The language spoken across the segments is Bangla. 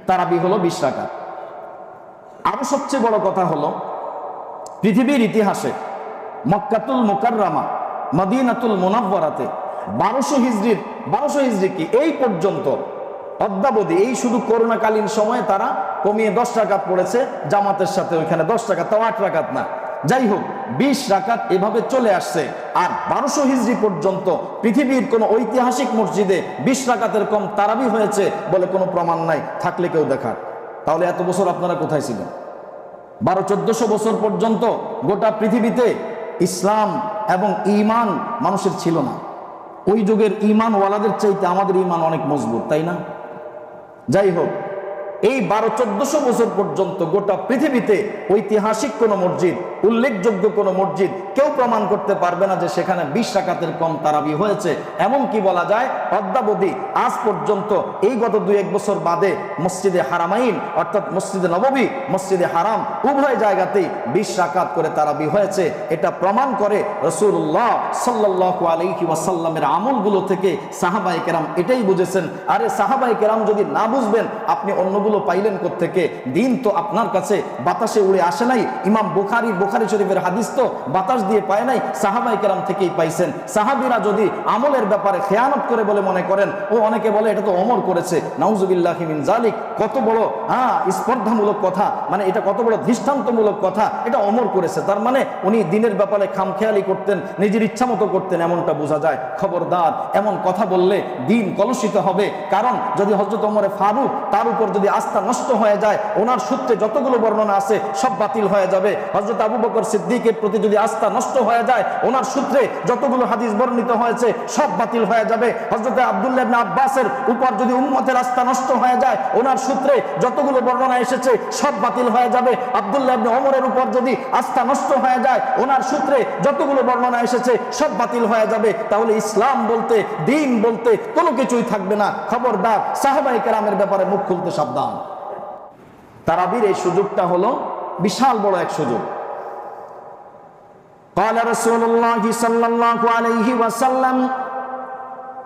তারাবি হলো 20 রাকাত। আরো সবচেয়ে বড় কথা হলো পৃথিবীর ইতিহাসে মক্কাতুল মুকাররমা মদিনাতুল মুনাওয়ারাতে 1200 হিজরি কি এই পর্যন্ত অদ্যাবধি এই শুধু করোনাকালীন সময়ে তারা কমিয়ে 10 রাকাত পড়েছে জামাতের সাথে, ওইখানে 10 রাকাত, তাও 8 রাকাত না, যাই হোক 20 রাকাত এভাবে চলে আসছে। আর 1200 হিজরি পর্যন্ত পৃথিবীর কোন ঐতিহাসিক মসজিদে 20 রাকাতের কম তারাবি হয়েছে বলে কোনো প্রমাণ নাই, থাকলে কেউ দেখার। তাহলে এত বছর আপনারা কোথায় ছিলেন? 1200-1400 বছর পর্যন্ত গোটা পৃথিবীতে ইসলাম এবং ঈমান মানুষের ছিল না। ওই যুগের ঈমান ওয়ালাদের চাইতে আমাদের ঈমান অনেক মজবুত, তাই না? যাই হোক, এই 1200-1400 বছর পর্যন্ত গোটা পৃথিবীতে ঐতিহাসিক কোন মসজিদ, উল্লেখযোগ্য কোন মসজিদ কেউ প্রমাণ করতে পারবে না যে সেখানে 20 রাকাতের কম তারাবি হয়েছে। এমন কি বলা যায় অদ্যাবধি আজ পর্যন্ত এই গত 2-1 বছর বাদে মসজিদে হারামাইন অর্থাৎ মসজিদে নববী, মসজিদে হারাম উভয় জায়গাতেই 20 রাকাত করে তারাবি হয়েছে। এটা প্রমাণ করে রাসূলুল্লাহ সাল্লাল্লাহু আলাইহি ওয়াসাল্লামের আমলগুলো থেকে সাহাবায়ে কেরাম এটাই বুঝেছেন। আরে সাহাবায়ে কেরাম যদি না বুঝবেন আপনি অন্যগুলো পাইলেন কোত্থেকে? দিন তো আপনার কাছে বাতাসে উড়ে আসে নাই। ইমাম বুখারী শরীফের হাদিস তো বাতাস দিয়ে পায় নাই, সাহাবায়ে কেরাম থেকেই পাইছেন। সাহাবীরা যদি আমলের ব্যাপারে খেয়ানত করে বলে মনে করেন, ও অনেকে বলে এটা তো ওমর করেছে, নাউজুবিল্লাহি মিন যালিক, কত বড় স্পর্ধামূলক কথা, মানে এটা কত বড় দৃষ্টান্তমূলক কথা, এটা ওমর করেছে, তার মানে উনি দিনের ব্যাপারে খামখেয়ালি করতেন, নিজের ইচ্ছা মতো করতেন, এমনটা বোঝা যায়। খবরদার, এমন কথা বললে দিন কলুষিত হবে। কারণ যদি হযরত ওমরে ফারুক তার উপর যদি আস্থা নষ্ট হয়ে যায়, ওনার সূত্রে যতগুলো বর্ণনা আছে সব বাতিল হয়ে যাবে। হযরত আবু বকর সিদ্দিকের প্রতি যদি আস্থা নষ্ট হয়ে যায়, ওনার সূত্রে যতগুলো হাদিস বর্ণিত হয়েছে সব বাতিল হয়ে যাবে। হযরত আব্দুল্লাহ ইবনে আব্বাসের উপর যদি উম্মতের আস্থা নষ্ট হয়ে যায়, ওনার সূত্রে যতগুলো বর্ণনা এসেছে সব বাতিল হয়ে যাবে। আব্দুল্লাহ ইবনে ওমরের উপর যদি আস্থা নষ্ট হয়ে যায়, ওনার সূত্রে যতগুলো বর্ণনা এসেছে সব বাতিল হয়ে যাবে। তাহলে ইসলাম বলতে, দ্বীন বলতে কোনো কিছুই থাকবে না। খবরদার, সাহাবায়ে কেরামের ব্যাপারে মুখ খুলতে সাবধান। তারাবির এই সুযোগটা হলো বিশাল বড় এক সুযোগ। قال رسول الله صلى الله عليه وسلم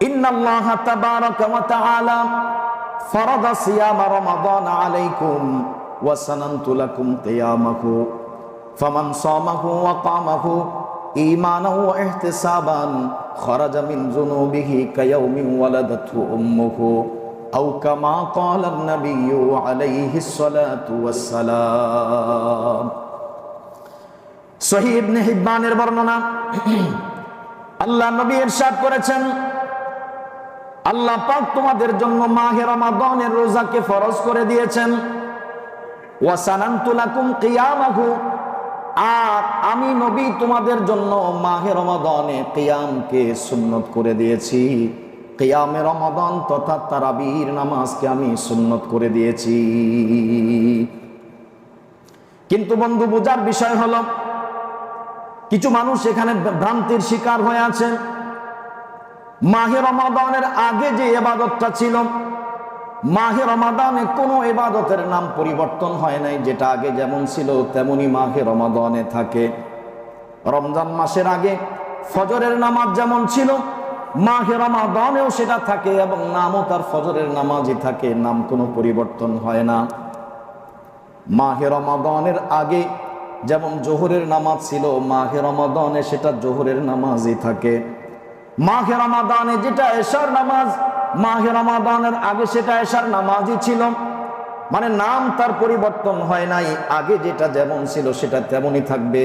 إن الله تبارك وتعالى فرض صيام رمضان عليكم وسننت لكم قيامه فمن صامه وقامه إيمانا واحتسابا خرج من ذنوبه كيوم ولدته أمه أو كما قال النبي عليه الصلاة والسلام। সহিহ ইবনে হিব্বানের বর্ণনা, আল্লাহ নবী ইরশাদ করেছেন, আল্লাহ পাক তোমাদের জন্য মাহে রমাদানের রোজাকে ফরজ করে দিয়েছেন। ওয়া সানানতু লাকুম কিয়ামাহু, আর আমি নবী তোমাদের জন্য মাহে রমাদানে কিয়ামকে সুন্নত করে দিয়েছি। কিয়ামে রমাদান তথা তারাবির নামাজকে আমি সুন্নত করে দিয়েছি। কিন্তু বন্ধু, বোঝার বিষয় হলো কিছু মানুষ এখানে ভ্রান্তির শিকার হয়ে আছে। মাহে রমাদানের আগে যে ইবাদতটা ছিল, মাহে রমাদানে কোনো ইবাদতের নাম পরিবর্তন হয় নাই, যেটা আগে যেমন ছিল তেমনই মাহে রমাদানে থাকে। রমজান মাসের আগে ফজরের নামাজ যেমন ছিল, মাহে রমাদানেও সেটা থাকে এবং নামও তার ফজরের নামাজই থাকে, নাম কোনো পরিবর্তন হয় না। মাহে রমাদানের আগে যেমন জোহরের নামাজ ছিল, মাহে রমাদানে সেটা জোহরের নামাজই থাকে। মাহে রমাদানে যেটা এশার নামাজ, মাহে রমাদানের আগে সেটা এশার নামাজই ছিল, মানে নাম তার পরিবর্তন হয় নাই, আগে যেটা যেমন ছিল সেটা তেমনই থাকবে।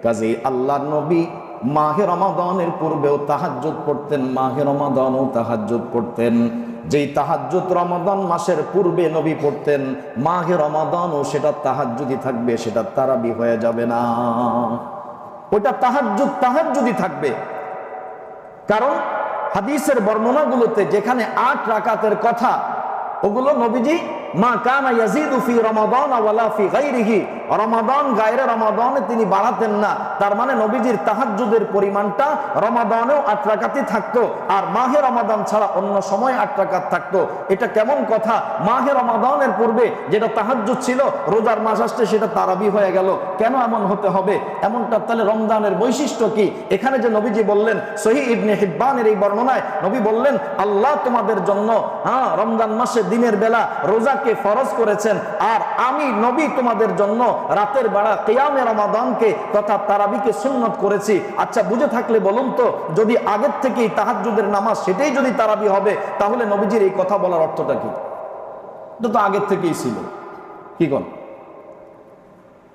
কাজেই আল্লাহর নবী মাহে রমাদানের পূর্বেও তাহাজ্জুদ পড়তেন, মাহে রমাদানেও তাহাজ্জুদ পড়তেন। যেই তাহাজ্জুদ রমাদান মাসের পূর্বে নবী পড়তেন, মাহে রমাদানও সেটা তাহাজ্জুদই থাকবে, সেটা তারাবি হয়ে যাবে না। ওটা তাহাজ্জুদই থাকবে। কারণ হাদিসের বর্ণনাগুলোতে যেখানে 8 রাকাতের কথা, ওগুলো নবীজি মা কানা ইয়াজিদু ফি রমাদান ওয়ালা ফি গায়রিহি, রমাদান গায়রে রমাদানে তিনি বাড়াতেন না। তার মানে নবীজির তাহাজ্জুদের পরিমাণটা রমাদানেও 8 রাকাতই থাকতো, আর মাহে রমাদান ছাড়া অন্য সময় 8 রাকাত থাকতো। এটা কেমন কথা? মাহে রমাদানের পূর্বে যেটা তাহাজ্জুদ ছিল, রোজার মাস আসছে সেটা তারাবি হয়ে গেল। কেন এমন হতে হবে? এমনটা তাহলে রমজানের বৈশিষ্ট্য কি? এখানে যে নবীজি বললেন, সহিহ ইবনে হিব্বানের এই বর্ণনায় নবী বললেন, আল্লাহ তোমাদের জন্য রমজান মাসে দিনের বেলা রোজাকে ফরজ করেছেন, আর আমি নবী তোমাদের জন্য রাতের বেলা কিয়ামে রমাদানকে তথা তারাবিকে সুন্নত করেছি। আচ্ছা, বুঝে থাকলে বলুন তো, যদি আগের থেকেই তাহাজ্জুদের নামাজ সেটাই যদি তারাবি হবে, তাহলে নবীজির এই কথা বলার অর্থটা কি? এটা তো আগের থেকেই ছিল। কি কোন?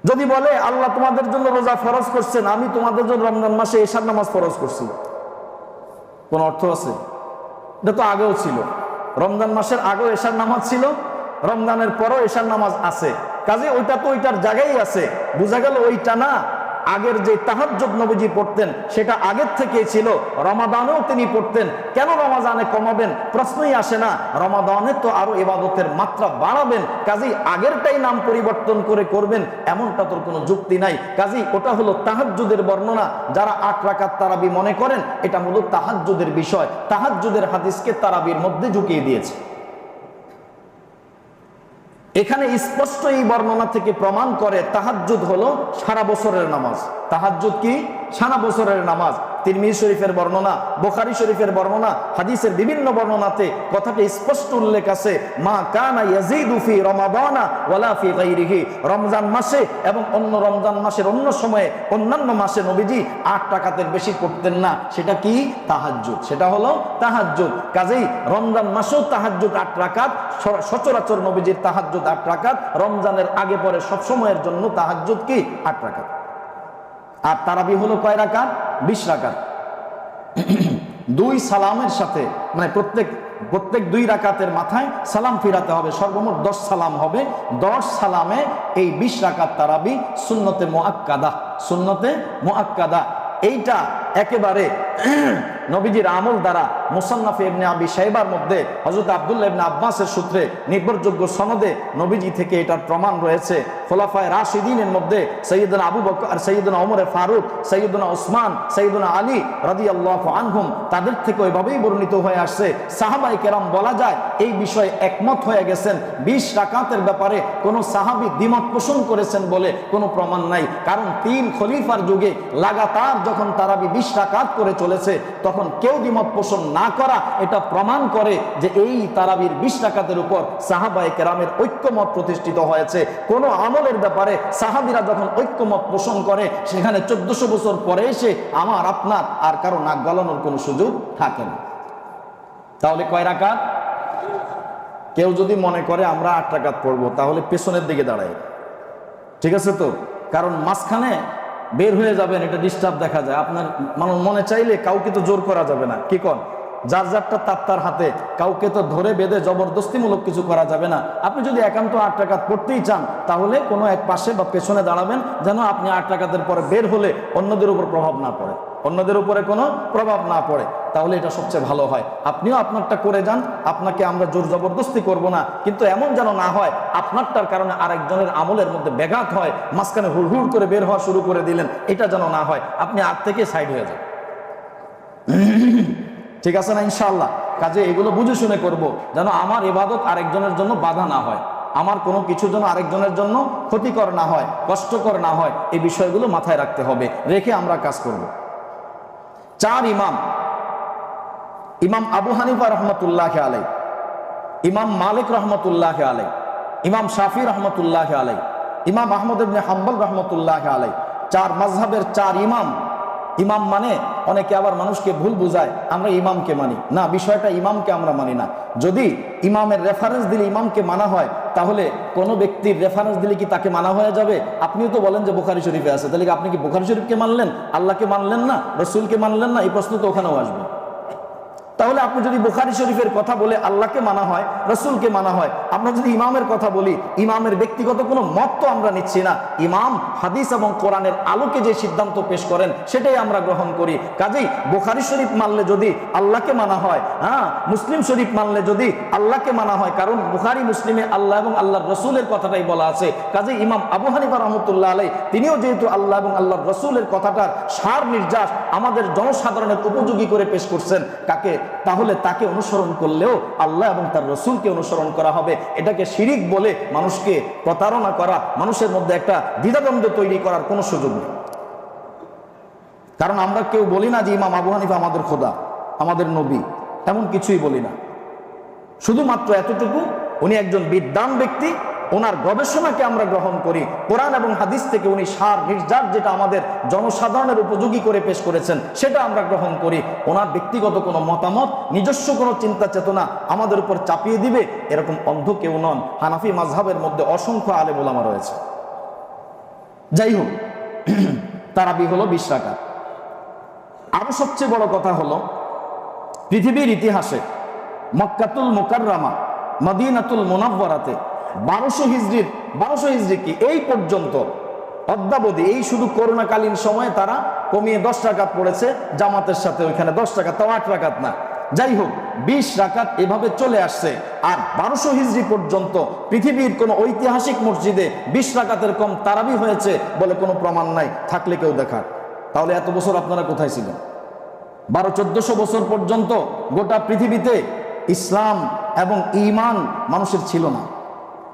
যদি বলে আল্লাহ তোমাদের জন্য রোজা ফরজ করছেন, আমি তোমাদের জন্য রমজান মাসে এশার নামাজ ফরজ করছি, কোন অর্থ আছে? এটা তো আগেও ছিল। রমজান মাসের আগেও এশার নামাজ ছিল, রমজানের পরও এশার নামাজ আছে। কাজে ওইটা তো ওইটার জায়গায় আছে। বোঝা গেল ওইটা না, আগের যে তাহাজ্জুদ নবীজি পড়তেন সেটা আগের থেকেই ছিল, রমাদানেও তিনি পড়তেন। কেন রমাদানে কমাবেন? প্রশ্নই আসে না। রমাদানে তো আরো ইবাদতের মাত্রা বাড়াবেন, কাজেই আগেরটাই নাম পরিবর্তন করে করবেন, এমনটা তোর কোনো যুক্তি নাই। কাজেই ওটা হলো তাহাজ্জুদের বর্ণনা। যারা 8 রাকাত তারাবি মনে করেন, এটা মূলত তাহাজ্জুদের বিষয়। তাহাজ্জুদের হাদিসকে তারাবির মধ্যে ঢুকিয়ে দিয়েছে। এখানে স্পষ্ট এই বর্ণনা থেকে প্রমাণ করে তাহাজ্জুদ হলো সারা বছরের নামাজ। তাহাজ্জুদ কি? সারা বছরের নামাজ। তিরমিজি শরীফের বর্ণনা, বুখারী শরীফের বর্ণনা, হাদিসের বিভিন্ন বর্ণনাতে কথাটি স্পষ্ট উল্লেখ আছে, মা কানা ইয়াজিদু ফি রমাদানা ওয়ালা ফি গায়রিহি। রমজান মাসে এবং অন্য রমজান মাসের অন্য সময়ে অন্যান্য মাসে নবীজি 8 রাকাতের বেশি করতেন না। সেটা কি? তাহাজ্জুদ। সেটা হলো তাহাজ্জুদ। কাজেই রমজান মাসেও তাহাজ্জুদ 8 রাকাত, সচরাচর নবীজির তাহাজ্জুদ 8 রাকাত। রমজানের আগে পরে সব সময়ের জন্য তাহাজ্জুদ কি? 8 রাকাত। আর তারাবি হলো কয় রাকাত? 20 রাকাত। 2 সালামের সাথে, মানে প্রত্যেক 2 রাকাতের মাথায় সালাম ফিরাতে হবে। সর্বমোট 10 সালাম হবে। 10 সালামে এই 20 রাকাত তারাবি সুন্নতে মুআক্কাদা। সুন্নতে মুআক্কাদা এইটা একেবারে নবীজির আমল দ্বারা মুসান্নাফে ইবনে আবি শাইবার মধ্যে হযরত আব্দুল্লাহ ইবনে আব্বাসের সূত্রে নির্ভরযোগ্য সনদে নবীজি থেকে এটার প্রমাণ রয়েছে। খোলাফায়ে রাশিদিনের মধ্যে সাইয়্যিদুনা আবু বকর আর সাইয়্যিদুনা ওমর ফারুক, সাইয়্যিদুনা ওসমান, সাইয়্যিদুনা আলী রাদিয়াল্লাহু আনহুম, তাদের থেকে ওইভাবেই বর্ণিত হয়ে আসছে। সাহাবায়ে কেরাম বলা যায় এই বিষয়ে একমত হয়ে গেছেন। 20 রাকাতের ব্যাপারে কোন সাহাবী দ্বিমত পোষণ করেছেন বলে কোনো প্রমাণ নাই। কারণ 3 খলিফার যুগে লাগাতার যখন তারাবি 20 রাকাত করে চলেছে, তখন কেউ দ্বিমত পোষণ না করা এটা প্রমাণ করে যে এই তারাবির 20 রাকাতের উপর সাহাবায়ে কেরামের ঐক্যমত প্রতিষ্ঠিত হয়েছে। কোন আমলের ব্যাপারে সাহাবীরা যখন ঐক্যমত পোষণ করে, সেখানে 1400 বছর পরে এসে আমার আপনার আর কারো নাক গলানোর কোনো সুযোগ থাকে না। তাহলে কয় রাকাত? কেউ যদি মনে করে আমরা 8 রাকাত পড়বো, তাহলে পেছনের দিকে দাঁড়ায়, ঠিক আছে তো? কারণ মাঝখানে বের হয়ে যাবেন, এটা ডিস্টার্ব দেখা যায়। আপনার মনে চাইলে কাউকে তো জোর করা যাবে না। কি কন? যার যারটা তার হাতে, কাউকে তো ধরে বেঁধে জবরদস্তিমূলক কিছু করা যাবে না। আপনি যদি একান্ত 8 রাকাত পড়তেই চান, তাহলে কোনো এক পাশে বা পেছনে দাঁড়াবেন, যেন আপনি 8 রাকাতের পরে বের হলে অন্যদের উপর প্রভাব না পড়ে, অন্যদের উপরে কোনো প্রভাব না পড়ে। তাহলে এটা সবচেয়ে ভালো হয়। আপনিও আপনারটা করে যান, আপনাকে আমরা জোর জবরদস্তি করব না, কিন্তু এমন যেন না হয় আপনারটার কারণে আরেকজনের আমলের মধ্যে ব্যাঘাত হয়, মাঝখানে হুড়হুড় করে বের হওয়া শুরু করে দিলেন, এটা যেন না হয়। আপনি আগ থেকে সাইড হয়ে যান, ঠিক আছে না? ইনশাআল্লাহ। কাজে এগুলো বুঝে শুনে করব, যেন আমার ইবাদত আরেকজনের জন্য বাধা না হয়, আমার কোনো কিছু যেন আরেকজনের জন্য ক্ষতিকর না হয়, কষ্টকর না হয়। এই বিষয়গুলো মাথায় রাখতে হবে, রেখে আমরা কাজ করব। 4 ইমাম, ইমাম আবু হানিফা রহমতুল্লাহ আলাই, ইমাম মালিক রহমতুল্লাহ আলাই, ইমাম শাফি রহমতুল্লাহ আলাই, ইমাম আহমদ ইবনে হাম্বল রহমতুল্লাহ আলাই, 4 মাযহাবের 4 ইমাম। ইমাম মানে অনেকে আবার মানুষকে ভুল বুঝায়, আমরা ইমামকে মানি না, বিষয়টা ইমামকে আমরা মানি না। যদি ইমামের রেফারেন্স দিলে ইমামকে মানা হয়, তাহলে কোনো ব্যক্তির রেফারেন্স দিলে কি তাকে মানা হয়ে যাবে? আপনিও তো বলেন যে বুখারী শরীফে আছে, তাহলে আপনি কি বুখারী শরীফকে মানলেন, আল্লাহকে মানলেন না, রসুলকে মানলেন না? এই প্রশ্ন তো ওখানেও আসবে। তাহলে আপনি যদি বুখারী শরীফের কথা বলে আল্লাহকে মানা হয়, রসুলকে মানা হয়, আমরা যদি ইমামের কথা বলি, ইমামের ব্যক্তিগত কোনো মত তো আমরা নিচ্ছি না। ইমাম হাদিস এবং কোরআনের আলোকে যে সিদ্ধান্ত পেশ করেন সেটাই আমরা গ্রহণ করি। কাজেই বুখারী শরীফ মানলে যদি আল্লাহকে মানা হয়, মুসলিম শরীফ মানলে যদি আল্লাহকে মানা হয়, কারণ বুখারী মুসলিমে আল্লাহ এবং আল্লাহর রসুলের কথাটাই বলা আছে। কাজেই ইমাম আবু হানিফা রহমতুল্লাহ আলাইহি তিনিও যেহেতু আল্লাহ এবং আল্লাহর রসুলের কথাটার সার নির্যাস আমাদের জনসাধারণের উপযোগী করে পেশ করছেন, তাহলে তাকে অনুসরণ করলেও আল্লাহ এবং তার রসুলকে অনুসরণ করা হবে। এটাকে শিরিক বলে মানুষকে প্রতারণা করা, মানুষের মধ্যে একটা দ্বিধাদ্বন্দ্ব তৈরি করার কোনো সুযোগ নেই। কারণ আমরা কেউ বলি না যে ইমাম আবু হানিফা আমাদের খোদা, আমাদের নবী, এমন কিছুই বলি না। শুধুমাত্র এতটুকু, উনি একজন বিদ্বান ব্যক্তি, ওনার গবেষণাকে আমরা গ্রহণ করি। কোরআন এবং হাদিস থেকে উনি সার নির্যাস যেটা আমাদের জনসাধারণের উপযোগী করে পেশ করেছেন সেটা আমরা গ্রহণ করি। ওনার ব্যক্তিগত কোনো মতামত, নিজস্ব কোনো চিন্তা চেতনা আমাদের উপর চাপিয়ে দিবে এরকম অন্ধ কেউ নন। হানাফি মাযহাবের মধ্যে অসংখ্য আলেম ওলামা রয়েছে। যাই হোক, তারাবি হলো 20 রাকাত। আরো সবচেয়ে বড় কথা হলো, পৃথিবীর ইতিহাসে মক্কাতুল মুকাররামা, মদিনাতুল মুনাওয়ারাতে 1200 হিজরি কি এই পর্যন্ত অদ্যাবধি, এই শুধু করোনাকালীন সময়ে তারা কমিয়ে 10 রাকাত পড়েছে জামাতের সাথে, ওইখানে 10 রাকাত, তাও 8 রাকাত না। যাই হোক, 20 রাকাত এভাবে চলে আসছে। আর 1200 হিজরি পর্যন্ত পৃথিবীর কোন ঐতিহাসিক মসজিদে 20 রাকাতের কম তারাবি হয়েছে বলে কোনো প্রমাণ নাই, থাকলে কেউ দেখার। তাহলে এত বছর আপনারা কোথায় ছিলেন? 1200-1400 বছর পর্যন্ত গোটা পৃথিবীতে ইসলাম এবং ঈমান মানুষের ছিল না।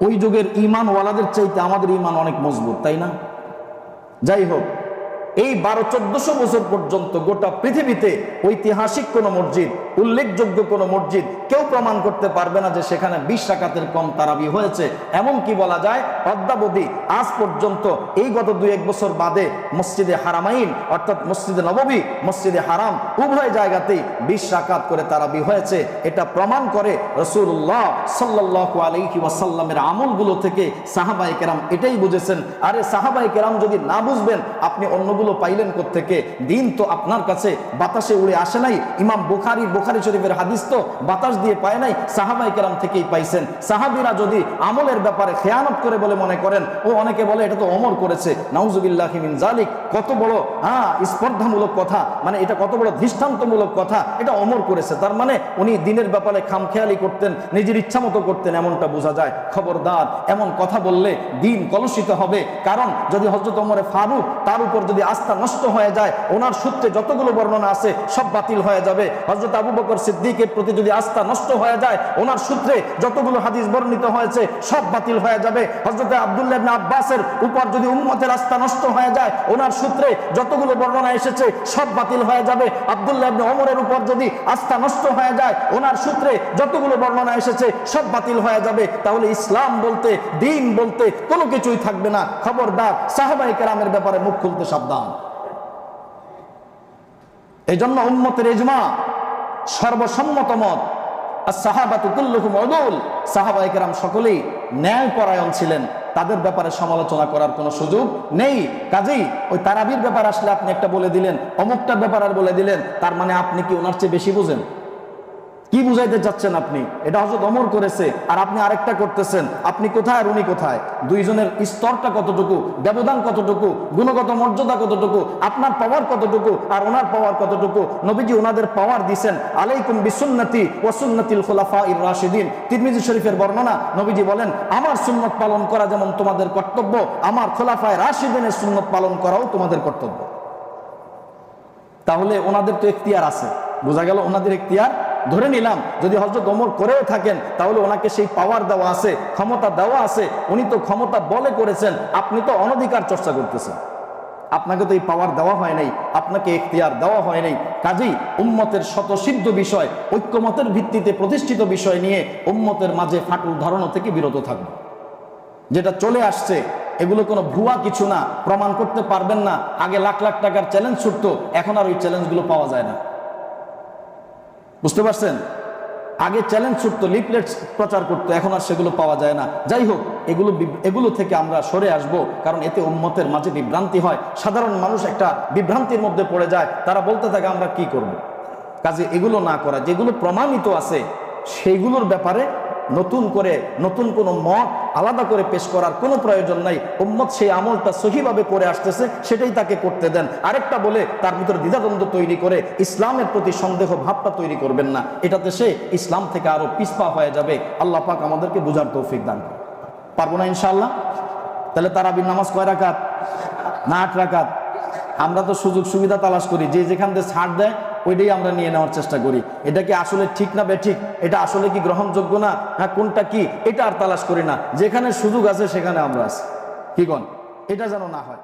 ওই যুগের ঈমান ওয়ালাদের চাইতে আমাদের ঈমান অনেক মজবুত, তাই না? যাই হোক, এই 1200-1400 বছর পর্যন্ত গোটা পৃথিবীতে ঐতিহাসিক কোন মসজিদ, উল্লেখযোগ্য কোন মসজিদ কেউ প্রমাণ করতে পারবে না যে সেখানে 20 রাকাতের কম তারাবি হয়েছে। এমন কি বলা যায়, অদ্যাবধি আজ পর্যন্ত এই গত 2-1 বছর বাদে মসজিদে হারামাইন অর্থাৎ মসজিদে নববী, মসজিদে হারাম উভয় জায়গাতেই 20 রাকাত করে তারাবি হয়েছে। এটা প্রমাণ করে রাসূলুল্লাহ সাল্লাল্লাহু আলাইহি ওয়াসাল্লামের আমলগুলো থেকে সাহাবায়ে কেরাম এটাই বুঝেছেন। আরে সাহাবায়ে কেরাম যদি না বুঝবেন, আপনি অন্যগুলো পাইলেন কোত্থেকে? দিন তো আপনার কাছে বাতাসে উড়ে আসে নাই। ইমাম বুখারী শরীফের হাদিস তো বাতাস দিয়ে পায় নাই, সাহাবায়ে কেরাম থেকেই পাইছেন। সাহাবীরা যদি আমলের ব্যাপারে খেয়ানত করে বলে মনে করেন, ও অনেকে বলে এটা তো ওমর করেছে, নাউজুবিল্লাহি মিন যালিক, কত বড় স্পর্ধামূলক কথা, মানে এটা কত বড় দৃষ্টান্তমূলক কথা, এটা ওমর করেছে, তার মানে উনি দিনের ব্যাপারে খামখেয়ালি করতেন, নিজের ইচ্ছা মতো করতেন, এমনটা বোঝা যায়। খবরদার, এমন কথা বললে দিন কলুষিত হবে। কারণ যদি হযরত ওমর ফারুক তার উপর যদি আস্থা নষ্ট হয়ে যায়, ওনার সূত্রে যতগুলো বর্ণনা আছে সব বাতিল হয়ে যাবে। হযরত আবু বকর সিদ্দিকের প্রতি যদি আস্থা নষ্ট হয়ে যায়, ওনার সূত্রে যতগুলো হাদিস বর্ণিত হয়েছে সব বাতিল হয়ে যাবে। হযরত আব্দুল্লাহ ইবনে আব্বাসের উপর যদি উম্মতের আস্থা নষ্ট হয়ে যায়, ওনার সূত্রে যতগুলো বর্ণনা এসেছে সব বাতিল হয়ে যাবে। আব্দুল্লাহ ইবনে ওমরের উপর যদি আস্থা নষ্ট হয়ে যায়, ওনার সূত্রে যতগুলো বর্ণনা এসেছে সব বাতিল হয়ে যাবে। তাহলে ইসলাম বলতে, দ্বীন বলতে কোনো কিছুই থাকবে না। খবরদার, সাহাবায়ে কেরামের ব্যাপারে মুখ খুলতে সাবধান। এই জন্য উম্মতের ইজমা, সর্বসম্মত মত, as-সাহাবাতু কুল্লুহুম উদুল, সাহাবায়ে কেরাম সকলেই ন্যায়পরায়ণ ছিলেন, তাদের ব্যাপারে সমালোচনা করার কোনো সুযোগ নেই। কাজেই ওই তারাবির ব্যাপার আসলে আপনি একটা বলে দিলেন, অমুকটার ব্যাপার আর বলে দিলেন, তার মানে আপনি কি ওনার চেয়ে বেশি বুঝেন? কি বুঝাইতে চাচ্ছেন আপনি? এটা হযরত ওমর করেছে আর আপনি আরেকটা করতেছেন। আপনি কোথায় আর উনি কোথায়? দুইজনের স্তরটা কতটুকু, ব্যবধান কতটুকু, গুণগত মর্যাদা কতটুকু, আপনার পাওয়ার কতটুকু আর ওনার পাওয়ার কতটুকু? নবীজি ওনাদের পাওয়ার দিয়েছেন, আলাইকুম বিসুন্নতি ওয়া সুন্নাতিল খুলাফাইর রাশিদিন। তিরমিজি শরীফের বর্ণনা, নবীজি বলেন, আমার সুন্নত পালন করা যেমন তোমাদের কর্তব্য, আমার খোলাফায়ে রাশিদিনের সুন্নত পালন করাও তোমাদের কর্তব্য। তাহলে ওনাদের তো এখতিয়ার আছে, বোঝা গেল ওনাদের এখতিয়ার। ধরে নিলাম যদি হযরত ওমর করেও থাকেন, তাহলে ওনাকে সেই পাওয়ার দেওয়া আছে, ক্ষমতা দেওয়া আছে। উনি তো ক্ষমতা বলে করেছেন, আপনি তো অনধিকার চর্চা করতেছেন। আপনাকে তো এই পাওয়ার দেওয়া হয় নাই, আপনাকে এখতিয়ার দেওয়া হয় নাই। কাজেই উম্মতের স্বতঃসিদ্ধ বিষয়, ঐক্যমতের ভিত্তিতে প্রতিষ্ঠিত বিষয় নিয়ে উম্মতের মাঝে ফাটল ধরানো থেকে বিরত থাকবে। যেটা চলে আসছে এগুলো কোনো ভুয়া কিছু না, প্রমাণ করতে পারবেন না। আগে লাখ লাখ টাকার চ্যালেঞ্জ ছুটতো, এখন আর ওই চ্যালেঞ্জগুলো পাওয়া যায় না। বুঝতে পারছেন? আগে চ্যালেঞ্জ ছুটতো, লিফলেট প্রচার করতো, এখন আর সেগুলো পাওয়া যায় না। যাই হোক, এগুলো থেকে আমরা সরে আসব, কারণ এতে উম্মতের মাঝে বিভ্রান্তি হয়। সাধারণ মানুষ একটা বিভ্রান্তির মধ্যে পড়ে যায়, তারা বলতে থাকে আমরা কি করব। কাজে এগুলো না করা, যেগুলো প্রমাণিত আছে সেইগুলোর ব্যাপারে নতুন করে নতুন কোনো মত আলাদা করে পেশ করার কোনো প্রয়োজন নাই। উম্মত সেই আমলটা সহিভাবে করে আসতেছে, সেটাই তাকে করতে দেন। আরেকটা বলে তার ভিতরে দ্বিধাদ্বন্দ্ব তৈরি করে ইসলামের প্রতি সন্দেহ ভাবটা তৈরি করবেন না, এটাতে সে ইসলাম থেকে আরো পিছপা হয়ে যাবে। আল্লাহ পাক আমাদেরকে বুঝার তৌফিক দান করুন। পারবো না ইনশাআল্লাহ? তাহলে তারাবির নামাজ কয় রাকাত? না 8 রাকাত। আমরা তো সুযোগ সুবিধা তালাশ করি, যে যেখান থেকে ছাড় দেয় ওইটাই আমরা নিয়ে নেওয়ার চেষ্টা করি। এটা কি আসলে ঠিক না বেঠিক, এটা আসলে কি গ্রহণযোগ্য না, হ্যাঁ কোনটা কি, এটা আর তালাশ করি না। যেখানে সুযোগ আছে সেখানে আমরা আছি। কি কোন? এটা যেন না হয়।